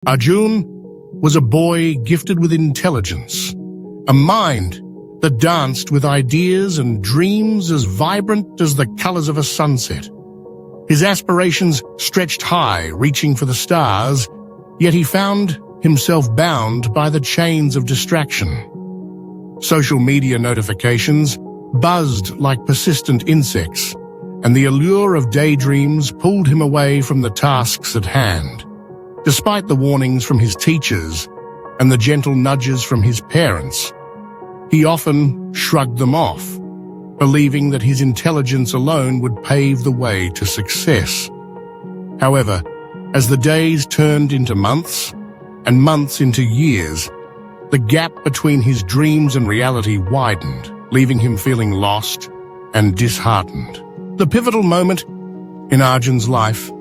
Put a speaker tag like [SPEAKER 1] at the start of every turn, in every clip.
[SPEAKER 1] Arjun was a boy gifted with intelligence, a mind that danced with ideas and dreams as vibrant as the colors of a sunset. His aspirations stretched high, reaching for the stars, yet he found himself bound by the chains of distraction. Social media notifications buzzed like persistent insects, and the allure of daydreams pulled him away from the tasks at hand. Despite the warnings from his teachers and the gentle nudges from his parents, he often shrugged them off, believing that his intelligence alone would pave the way to success. However, as the days turned into months and months into years, the gap between his dreams and reality widened, leaving him feeling lost and disheartened. The pivotal moment in Arjun's life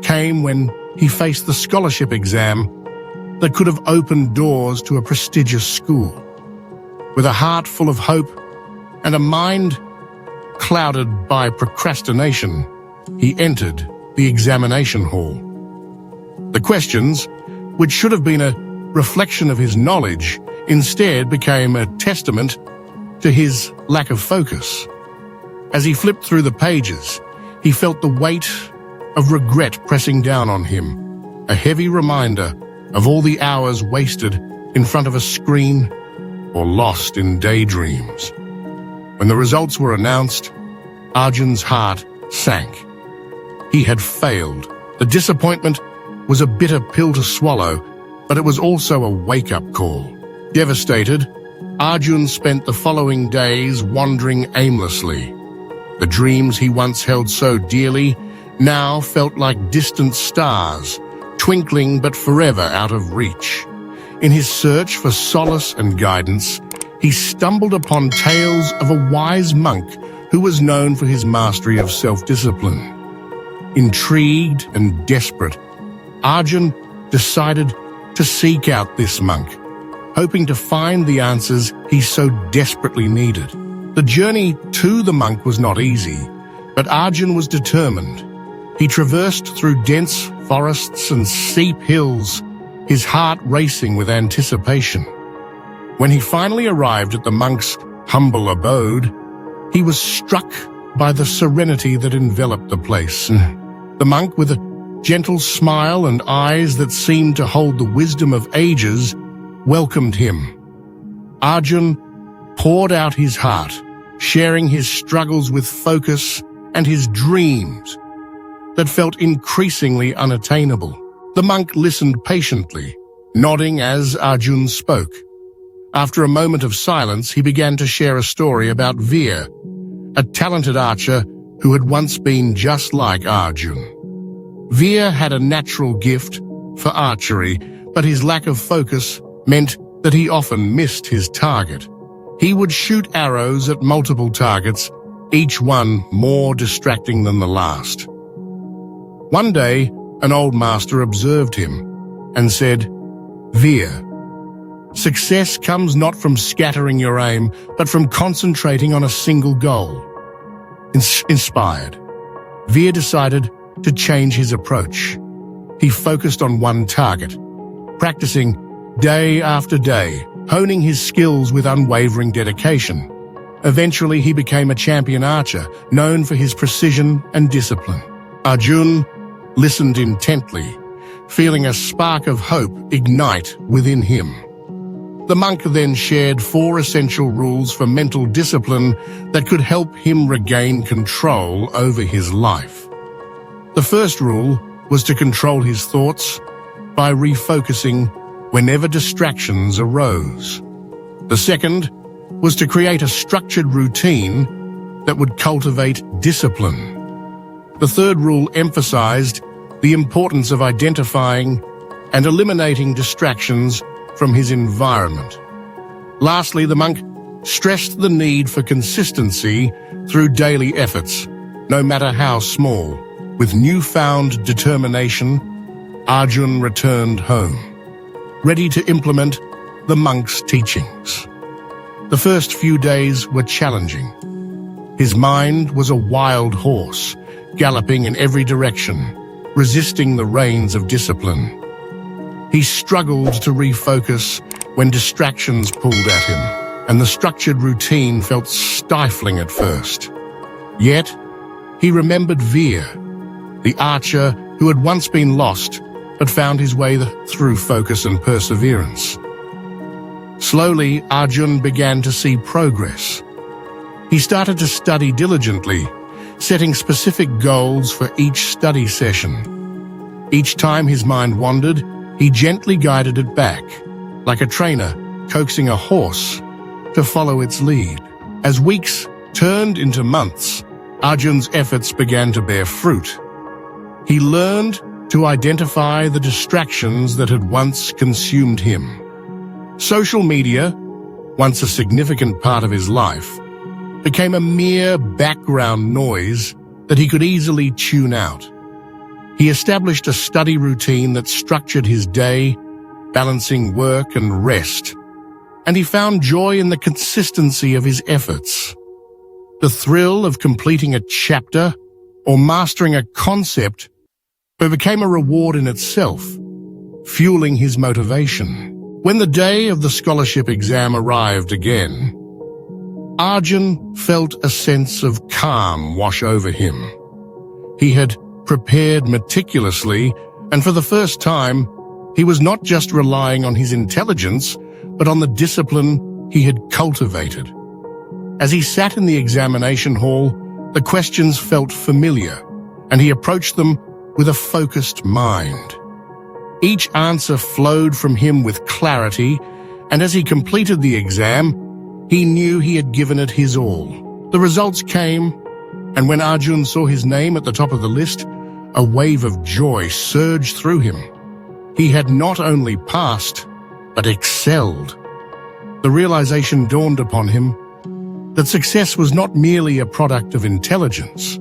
[SPEAKER 1] came when he faced the scholarship exam that could have opened doors to a prestigious school. With a heart full of hope and a mind clouded by procrastination, he entered the examination hall. The questions, which should have been a reflection of his knowledge, instead became a testament to his lack of focus. As he flipped through the pages, he felt the weight of regret pressing down on him, a heavy reminder of all the hours wasted in front of a screen or lost in daydreams. When the results were announced, Arjun's heart sank. He had failed. The disappointment was a bitter pill to swallow, but it was also a wake-up call. Devastated, Arjun spent the following days wandering aimlessly. The dreams he once held so dearly now felt like distant stars, twinkling but forever out of reach. In his search for solace and guidance, he stumbled upon tales of a wise monk who was known for his mastery of self-discipline. Intrigued and desperate, Arjun decided to seek out this monk, hoping to find the answers he so desperately needed. The journey to the monk was not easy, but Arjun was determined. He traversed through dense forests and steep hills, his heart racing with anticipation. When he finally arrived at the monk's humble abode, he was struck by the serenity that enveloped the place. The monk, with a gentle smile and eyes that seemed to hold the wisdom of ages, welcomed him. Arjun poured out his heart, sharing his struggles with focus and his dreams that felt increasingly unattainable. The monk listened patiently, nodding as Arjun spoke. After a moment of silence, he began to share a story about Veer, a talented archer who had once been just like Arjun. Veer had a natural gift for archery, but his lack of focus meant that he often missed his target. He would shoot arrows at multiple targets, each one more distracting than the last. One day, an old master observed him and said, "Veer, success comes not from scattering your aim, but from concentrating on a single goal." Inspired, Veer decided to change his approach. He focused on one target, practicing day after day, honing his skills with unwavering dedication. Eventually, he became a champion archer, known for his precision and discipline. Arjun listened intently, feeling a spark of hope ignite within him. The monk then shared 4 essential rules for mental discipline that could help him regain control over his life. The first rule was to control his thoughts by refocusing whenever distractions arose. The second was to create a structured routine that would cultivate discipline. The third rule emphasized the importance of identifying and eliminating distractions from his environment. Lastly, the monk stressed the need for consistency through daily efforts, no matter how small. With newfound determination, Arjun returned home, ready to implement the monk's teachings. The first few days were challenging. His mind was a wild horse, galloping in every direction, resisting the reins of discipline. He struggled to refocus when distractions pulled at him, and the structured routine felt stifling at first. Yet, he remembered Veer, the archer who had once been lost but found his way through focus and perseverance. Slowly, Arjun began to see progress. He started to study diligently, setting specific goals for each study session. Each time his mind wandered, he gently guided it back, like a trainer coaxing a horse to follow its lead. As weeks turned into months, Arjun's efforts began to bear fruit. He learned to identify the distractions that had once consumed him. Social media, once a significant part of his life, became a mere background noise that he could easily tune out. He established a study routine that structured his day, balancing work and rest, and he found joy in the consistency of his efforts. The thrill of completing a chapter or mastering a concept became a reward in itself, fueling his motivation. When the day of the scholarship exam arrived again, Arjun felt a sense of calm wash over him. He had prepared meticulously, and for the first time, he was not just relying on his intelligence, but on the discipline he had cultivated. As he sat in the examination hall, the questions felt familiar, and he approached them with a focused mind. Each answer flowed from him with clarity, and as he completed the exam, he knew he had given it his all. The results came, and when Arjun saw his name at the top of the list, a wave of joy surged through him. He had not only passed, but excelled. The realization dawned upon him that success was not merely a product of intelligence.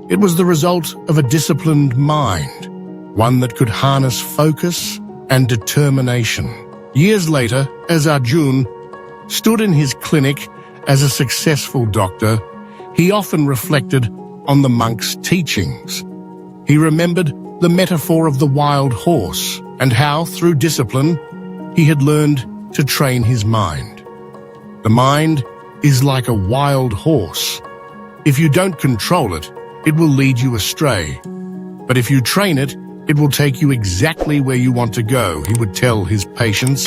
[SPEAKER 1] It was the result of a disciplined mind, one that could harness focus and determination. Years later, as Arjun stood in his clinic as a successful doctor, he often reflected on the monk's teachings. He remembered the metaphor of the wild horse and how, through discipline, he had learned to train his mind. The mind is like a wild horse. If you don't control it, it will lead you astray. But if you train it, it will take you exactly where you want to go, he would tell his patients,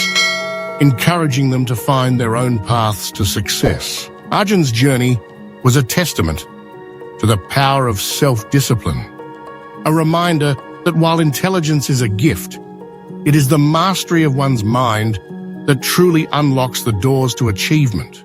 [SPEAKER 1] encouraging them to find their own paths to success. Arjun's journey was a testament to the power of self-discipline, a reminder that while intelligence is a gift, it is the mastery of one's mind that truly unlocks the doors to achievement.